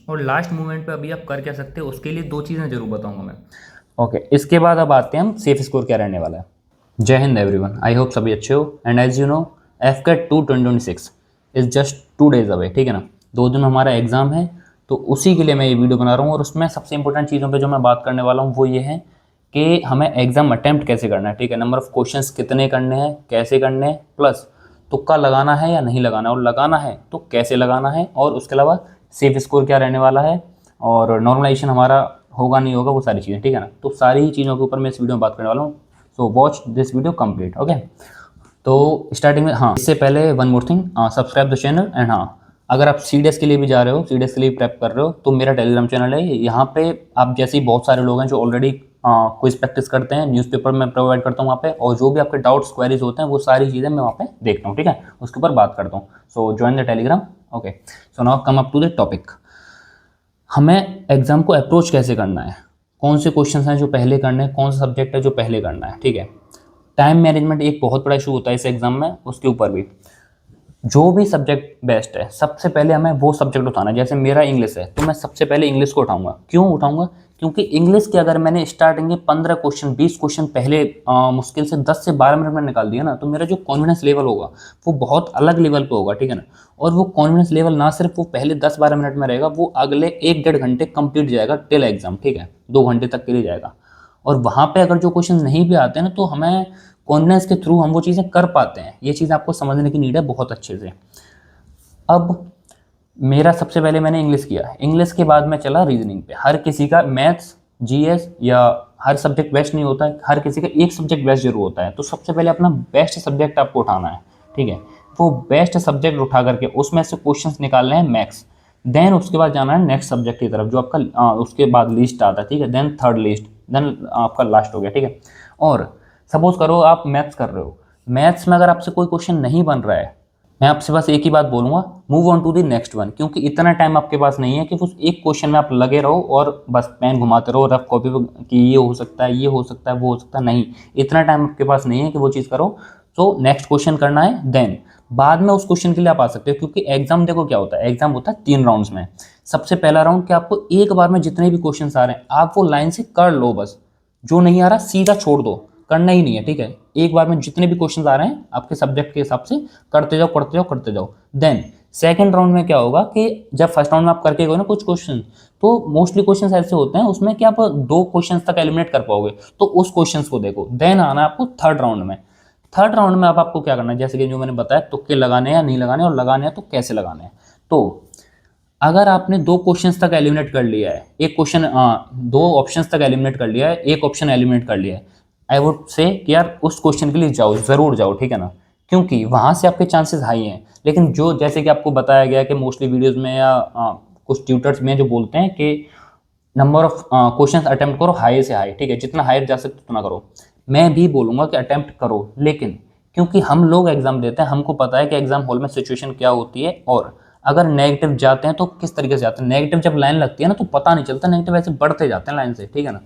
और last moment पे अभी आप कर क्या सकते हो उसके लिए दो चीज़ें जरूर बताऊंगा मैं। ओके, इसके बाद अब आते हैं हम सेफ स्कोर क्या रहने वाला है। जय हिंद एवरीवन, आई होप सभी अच्छे हो। And as you know, F CAT 2026 is just 2 days away, ठीक है ना। 2 दिन हमारा एग्ज़ाम है, तो उसी के लिए मैं ये वीडियो बना रहा हूँ। और उसमें सबसे इंपॉर्टेंट चीज़ों पे जो मैं बात करने वाला हूँ वो ये है कि हमें एग्ज़ाम अटैम्प्ट कैसे करना है, ठीक है। नंबर ऑफ़ क्वेश्चंस कितने करने हैं, कैसे करने हैं, प्लस तुक्का लगाना है या नहीं लगाना है, और लगाना है तो कैसे लगाना है, और उसके अलावा सेफ स्कोर क्या रहने वाला है, और नॉर्मलाइजेशन हमारा होगा नहीं होगा, वो सारी चीज़ें, ठीक है ना। तो सारी ही चीज़ों के ऊपर मैं इस वीडियो में बात करने वाला हूँ। So watch this video complete, okay. तो स्टार्टिंग में, हाँ, इससे पहले one more thing, subscribe the channel. And हाँ, अगर आप सीडीएस के लिए भी जा रहे हो, सीडीएस के लिए प्रेप कर रहे हो, तो मेरा टेलीग्राम चैनल है। यहाँ पे आप जैसे ही बहुत सारे लोग हैं जो ऑलरेडी क्विज प्रैक्टिस करते हैं, न्यूज़पेपर मैं प्रोवाइड करता हूँ वहाँ पे, और जो भी आपके डाउट्स क्वेरीज होते हैं वो सारी चीज़ें मैं वहाँ पे देखता हूँ, ठीक है, उसके ऊपर बात करता हूँ। So join the Telegram, okay. So now come up to the topic. हमें एग्जाम को अप्रोच कैसे करना है, कौन से क्वेश्चंस हैं जो पहले करने हैं, कौन सा सब्जेक्ट है जो पहले करना है, ठीक है। टाइम मैनेजमेंट एक बहुत बड़ा इशू होता है इस एग्जाम में, उसके ऊपर भी जो भी सब्जेक्ट बेस्ट है सबसे पहले हमें वो सब्जेक्ट उठाना है। जैसे मेरा इंग्लिश है तो मैं सबसे पहले इंग्लिश को उठाऊंगा। क्यों उठाऊंगा? क्योंकि इंग्लिश के अगर मैंने स्टार्टिंग के 15 क्वेश्चन 20 क्वेश्चन पहले मुश्किल से 10 से 12 मिनट में निकाल दिया ना, तो मेरा जो कॉन्फिडेंस लेवल होगा वो बहुत अलग लेवल पे होगा, ठीक है ना। और वो कॉन्फिडेंस लेवल ना सिर्फ वो पहले 10-12 मिनट में रहेगा, वो अगले 1-1.5 घंटे कंप्लीट जाएगा टिल एग्जाम, ठीक है, 2 घंटे तक के लिए जाएगा। और वहाँ पे अगर जो क्वेश्चन नहीं भी आते हैं ना, तो हमें कॉन्फिडेंस के थ्रू हम वो चीज़ें कर पाते हैं। ये चीज़ आपको समझने की नीड है बहुत अच्छे से। अब मेरा सबसे पहले मैंने इंग्लिश किया, इंग्लिश के बाद मैं चला रीजनिंग पे। हर किसी का मैथ्स, जीएस या हर सब्जेक्ट बेस्ट नहीं होता है, हर किसी का एक सब्जेक्ट बेस्ट जरूर होता है। तो सबसे पहले अपना बेस्ट सब्जेक्ट आपको उठाना है, ठीक है। वो बेस्ट सब्जेक्ट उठा करके उसमें से क्वेश्चंस निकालने हैं मैक्स। देन उसके बाद जाना है नेक्स्ट सब्जेक्ट की तरफ, जो आपका उसके बाद लिस्ट आता है, ठीक है। देन थर्ड लिस्ट, देन आपका लास्ट हो गया, ठीक है। और सपोज करो आप मैथ्स कर रहे हो, मैथ्स में अगर आपसे कोई क्वेश्चन नहीं बन रहा है, मैं आपसे बस एक ही बात बोलूंगा, move on to the next one. क्योंकि इतना टाइम आपके पास नहीं है कि उस एक क्वेश्चन में आप लगे रहो और बस पेन घुमाते रहो रफ कॉपी पे कि ये हो सकता है, ये हो सकता है, वो हो सकता है। नहीं, इतना टाइम आपके पास नहीं है कि वो चीज़ करो। तो नेक्स्ट क्वेश्चन करना है, देन बाद में उस क्वेश्चन के लिए आप आ सकते हो। क्योंकि एग्जाम देखो क्या होता है, एग्जाम होता है 3 राउंड्स में। सबसे पहला राउंड कि आपको एक बार में जितने भी क्वेश्चन आ रहे हैं आप वो लाइन से कर लो, बस जो नहीं आ रहा सीधा छोड़ दो, करना ही नहीं है, ठीक है। एक बार में जितने भी क्वेश्चन आ रहे हैं आपके सब्जेक्ट के हिसाब से करते जाओ करते जाओ करते जाओ। देन सेकंड राउंड में क्या होगा कि जब फर्स्ट राउंड में आप करके गए ना कुछ क्वेश्चन, तो मोस्टली क्वेश्चन ऐसे होते हैं उसमें कि आप 2 क्वेश्चन तक एलिमिनेट कर पाओगे, तो उस क्वेश्चन को देखो। देन आना है आपको थर्ड राउंड में। थर्ड राउंड में अब आपको क्या करना है, जैसे कि जो मैंने बताया, तुक्के लगाने या नहीं लगाने, और लगाने हैं तो कैसे लगाने हैं। तो अगर आपने 2 क्वेश्चंस तक एलिमिनेट कर लिया है, एक क्वेश्चन 2 ऑप्शंस तक एलिमिनेट कर लिया है, एक ऑप्शन एलिमिनेट कर लिया है, आई वुड से कि यार उस क्वेश्चन के लिए जाओ, जरूर जाओ, ठीक है ना। क्योंकि वहां से आपके चांसेस हाई हैं। लेकिन जो जैसे कि आपको बताया गया कि मोस्टली वीडियोस में या कुछ ट्यूटर्स में जो बोलते हैं कि नंबर ऑफ क्वेश्चंस अटेम्प्ट करो हाई से हाई, ठीक है, जितना हाई जा सकते उतना करो। मैं भी बोलूंगा कि अटेम्प्ट करो, लेकिन क्योंकि हम लोग एग्जाम देते हैं, हमको पता है कि एग्जाम हॉल में सिचुएशन क्या होती है, और अगर नेगेटिव जाते हैं तो किस तरीके से जाते हैं। नेगेटिव जब लाइन लगती है ना तो पता नहीं चलता, नेगेटिव ऐसे बढ़ते जाते हैं लाइन से, ठीक है ना।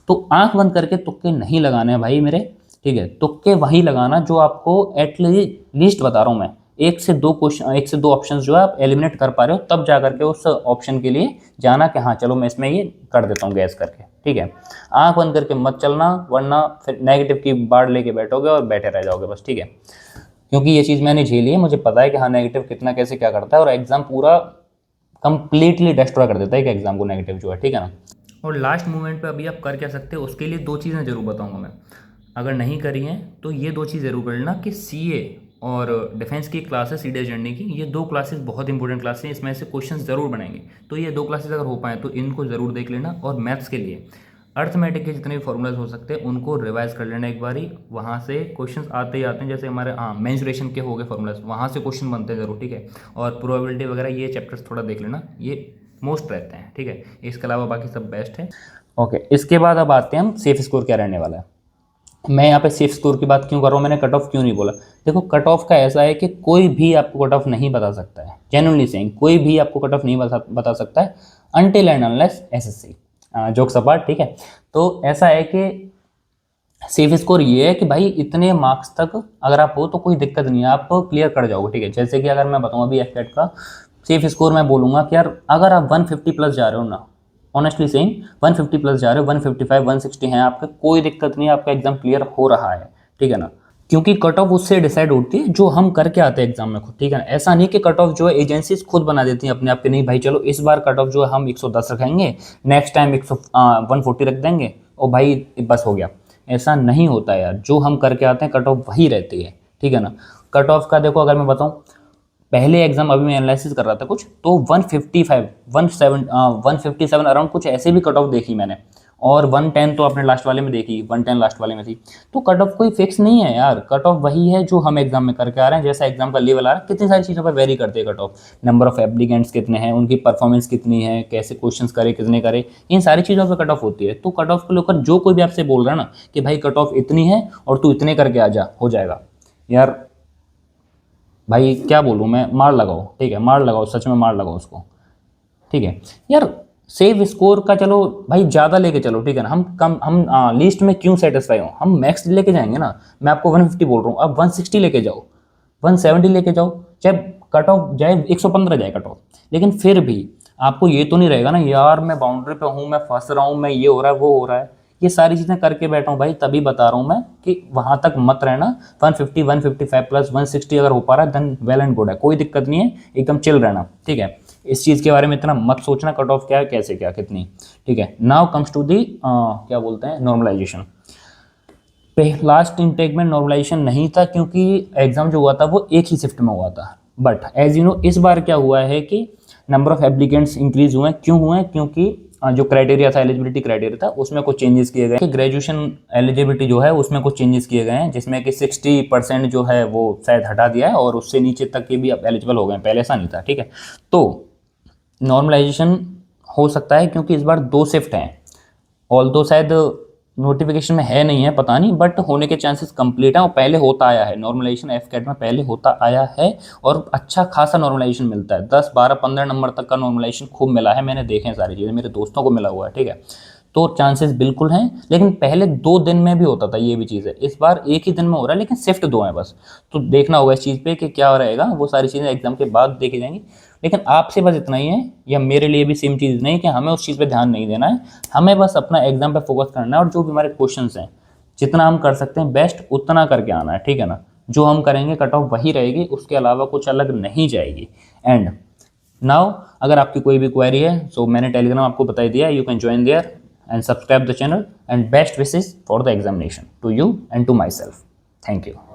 तो आंख बंद करके तुक्के नहीं लगाने हैं भाई मेरे, ठीक है। तुक्के वही लगाना जो आपको एटलीस्ट बता रहा हूं मैं, 1 से 2 क्वेश्चन, 1 से 2 ऑप्शन जो है आप एलिमिनेट कर पा रहे हो, तब जा करके उस ऑप्शन के लिए जाना कि हाँ चलो मैं इसमें ये कर देता हूँ गैस करके, ठीक है। आंख बंद करके मत चलना, वरना फिर नेगेटिव की बाढ़ लेके बैठोगे और बैठे रह जाओगे बस, ठीक है। क्योंकि ये चीज़ मैंने झेली है, मुझे पता है कि हाँ नेगेटिव कितना कैसे क्या करता है, और एग्जाम पूरा कंप्लीटली डिस्ट्रॉय कर देता है कि एग्जाम को नेगेटिव जो है, ठीक है ना। और लास्ट मोमेंट पे अभी आप कर क्या सकते हो उसके लिए दो चीज़ें जरूर बताऊंगा मैं। अगर नहीं करी हैं तो ये दो चीज़ जरूर कर लेना कि सीए और डिफेंस की क्लास है, सीडीएस जर्नी की, ये दो क्लासेस बहुत इंपॉर्टेंट क्लासेस हैं, इसमें से क्वेश्चन ज़रूर बनेंगे। तो ये दो क्लासेस अगर हो पाए तो इनको ज़रूर देख लेना। और मैथ्स के लिए अर्थमेटिक के जितने भी फॉर्मूलाज हो सकते हैं उनको रिवाइज कर लेना एक बारी। वहाँ से क्वेश्चंस आते ही आते हैं, जैसे हमारे मेंसुरेशन के हो गए फॉर्मूलाज, वहाँ से क्वेश्चन बनते हैं ज़रूर, ठीक है। और प्रोबेबिलिटी वगैरह ये चैप्टर्स थोड़ा देख लेना, ये मोस्ट रहते हैं, ठीक है। इसके अलावा बाकी सब बेस्ट है। ओके, इसके बाद अब आते हैं हम सेफ स्कोर क्या रहने वाला है। मैं यहाँ पे सेफ स्कोर की बात क्यों कर रहा हूँ, मैंने कट ऑफ क्यों नहीं बोला। देखो कट ऑफ का ऐसा है कि कोई भी आपको कट ऑफ नहीं बता सकता है, जेन्युइनली सेइंग, कोई भी आपको कट ऑफ नहीं बता सकता है until and unless SSC, jokes apart, ठीक है। तो ऐसा है कि सेफ स्कोर ये है कि भाई इतने मार्क्स तक अगर आप हो तो कोई दिक्कत नहीं है, आप क्लियर कर जाओगे, ठीक है। जैसे कि अगर मैं बताऊँ अभी एफकेट का सेफ स्कोर मैं बोलूँगा कि यार अगर आप 150 प्लस जा रहे हो ना, ऑनेस्टली सेइंग 150 प्लस जा रहे हो, 155 160 हैं आपका, कोई दिक्कत नहीं है, आपका एग्जाम क्लियर हो रहा है, ठीक है ना। क्योंकि कट ऑफ उससे डिसाइड होती है जो हम करके आते हैं एग्जाम में खुद, ठीक है ना। ऐसा नहीं कि कट ऑफ जो है एजेंसीज खुद बना देती हैं अपने आप के, नहीं भाई चलो इस बार कट ऑफ जो है हम 110 रखेंगे, नेक्स्ट टाइम 140 रख देंगे और भाई बस हो गया। ऐसा नहीं होता यार, जो हम करके आते हैं कट ऑफ वही रहती है, ठीक है ना। कट ऑफ का देखो अगर मैं बताऊं, पहले एग्जाम अभी मैं एनालिसिस कर रहा था कुछ, तो 157 अराउंड कुछ ऐसे भी कट ऑफ देखी मैंने, और 110 तो आपने लास्ट वाले में देखी, 110 लास्ट वाले में थी। तो कट ऑफ कोई फिक्स नहीं है यार, कट ऑफ वही है जो हम एग्जाम में करके आ रहे हैं, जैसा एग्जाम का लेवल आ रहा है। कितनी सारी चीज़ों पर वेरी करते हैं cut off, number of applicants कितने हैं, उनकी परफॉर्मेंस कितनी है, कैसे क्वेश्चंस करे, कितने करे, इन सारी चीज़ों पर कट ऑफ होती है। तो कट ऑफ को लेकर जो कोई भी आपसे बोल रहा है ना कि भाई कट ऑफ इतनी है और तू इतने करके आ जा, हो जाएगा, यार भाई क्या बोलूँ मैं, मार लगाओ, ठीक है, मार लगाओ, सच में मार लगाओ उसको, ठीक है यार। सेव स्कोर का चलो भाई ज़्यादा लेके चलो, ठीक है ना। हम लीस्ट में क्यों सेटिस्फाई हो, हम मैक्स लेके जाएंगे ना। मैं आपको 150 बोल रहा हूँ, अब 160 लेके जाओ, 170 लेके जाओ, चाहे कट ऑफ जाए 115 जाए कट ऑफ, लेकिन फिर भी आपको ये तो नहीं रहेगा ना यार मैं बाउंड्री पे हूँ, मैं फंस रहा हूँ, मैं ये हो रहा है वो हो रहा है। ये सारी चीज़ें करके बैठा हूँ भाई, तभी बता रहा हूँ मैं कि वहाँ तक मत रहना। 150 155 प्लस 160 अगर हो पा रहा है देन वेल एंड गुड है, कोई दिक्कत नहीं है, एकदम चिल रहना, ठीक है। इस चीज़ के बारे में इतना मत सोचना कट ऑफ क्या है, कैसे क्या कितनी, ठीक है। नाउ कम्स टू दी क्या बोलते हैं, नॉर्मलाइजेशन। लास्ट इनटेक में नॉर्मलाइजेशन नहीं था क्योंकि एग्जाम जो हुआ था वो एक ही शिफ्ट में हुआ था, बट एज यू नो इस बार क्या हुआ है कि नंबर ऑफ एप्लीकेंट्स इंक्रीज हुए हैं। क्यों हुए हैं? क्योंकि जो क्राइटेरिया था, एलिजिबिलिटी क्राइटेरिया था, उसमें कुछ चेंजेस किए गए। ग्रेजुएशन एलिजिबिलिटी जो है उसमें कुछ चेंजेस किए गए हैं, जिसमें कि 60% जो है वो शायद हटा दिया है और उससे नीचे तक के भी अब एलिजिबल हो गए हैं, पहले ऐसा नहीं था, ठीक है। तो नॉर्मलाइजेशन हो सकता है क्योंकि इस बार 2 शिफ्ट हैं, ऑल दो शायद नोटिफिकेशन में है नहीं है, पता नहीं, बट होने के चांसेस कंप्लीट हैं। और पहले होता आया है नॉर्मलाइजेशन, एफकेट में पहले होता आया है और अच्छा खासा नॉर्मलाइजेशन मिलता है, 10 12 15 नंबर तक का नॉर्मलाइजेशन खूब मिला है, मैंने देखे हैं सारी चीज़ें, मेरे दोस्तों को मिला हुआ है, ठीक है। तो चांसेस बिल्कुल हैं, लेकिन पहले 2 दिन में भी होता था, ये भी चीज़ है। इस बार एक ही दिन में हो रहा है, लेकिन शिफ्ट 2 हैं बस। तो देखना होगा इस चीज़ पे कि क्या रहेगा, वो सारी चीज़ें एग्जाम के बाद देखी जाएंगी। लेकिन आपसे बस इतना ही है, या मेरे लिए भी सेम चीज़ नहीं कि हमें उस चीज़ पे ध्यान नहीं देना है, हमें बस अपना एग्जाम पे फोकस करना है और जो भी हमारे क्वेश्चंस हैं जितना हम कर सकते हैं बेस्ट उतना करके आना है, ठीक है ना। जो हम करेंगे कट ऑफ वही रहेगी, उसके अलावा कुछ अलग नहीं जाएगी। एंड नाउ अगर आपकी कोई भी क्वेरी है, सो मैंने टेलीग्राम आपको बता दिया, you can join there and subscribe the channel, and best wishes for the examination to you and to myself. Thank you.